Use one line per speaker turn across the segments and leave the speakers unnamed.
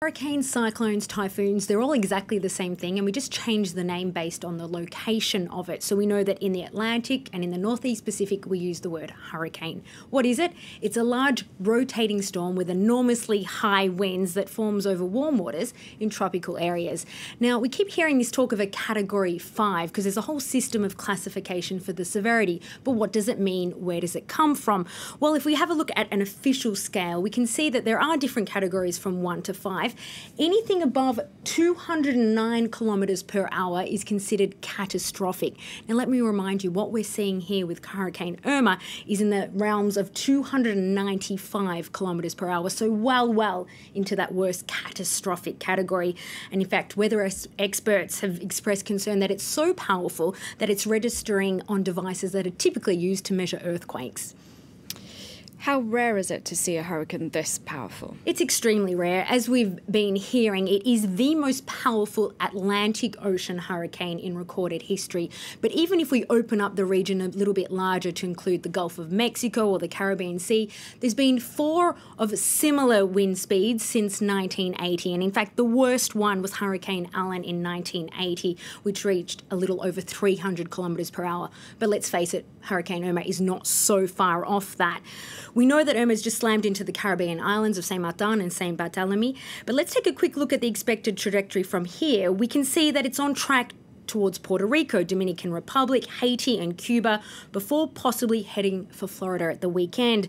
Hurricanes, cyclones, typhoons, they're all exactly the same thing, and we just change the name based on the location of it. So we know that in the Atlantic and in the Northeast Pacific, we use the word hurricane. What is it? It's a large rotating storm with enormously high winds that forms over warm waters in tropical areas. Now, we keep hearing this talk of a Category 5 because there's a whole system of classification for the severity. But what does it mean? Where does it come from? Well, if we have a look at an official scale, we can see that there are different categories from 1 to 5. Anything above 209 kilometres per hour is considered catastrophic. Now, let me remind you, what we're seeing here with Hurricane Irma is in the realms of 295 kilometres per hour, so well into that worst catastrophic category. And in fact, weather experts have expressed concern that it's so powerful that it's registering on devices that are typically used to measure earthquakes.
How rare is it to see a hurricane this powerful?
It's extremely rare. As we've been hearing, it is the most powerful Atlantic Ocean hurricane in recorded history. But even if we open up the region a little bit larger to include the Gulf of Mexico or the Caribbean Sea, there's been 4 of similar wind speeds since 1980. And in fact, the worst one was Hurricane Allen in 1980, which reached a little over 300 kilometres per hour. But let's face it, Hurricane Irma is not so far off that. We know that Irma's just slammed into the Caribbean islands of Saint Martin and Saint Barthélemy, but let's take a quick look at the expected trajectory from here. We can see that it's on track towards Puerto Rico, Dominican Republic, Haiti and Cuba before possibly heading for Florida at the weekend.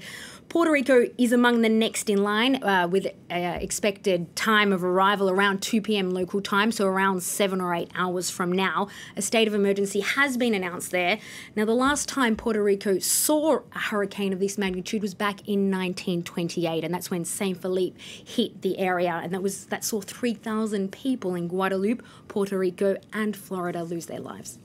Puerto Rico is among the next in line with expected time of arrival around 2 p.m. local time, so around 7 or 8 hours from now. A state of emergency has been announced there. Now, the last time Puerto Rico saw a hurricane of this magnitude was back in 1928, and that's when Saint Philippe hit the area, and that saw 3,000 people in Guadeloupe, Puerto Rico and Florida lose their lives.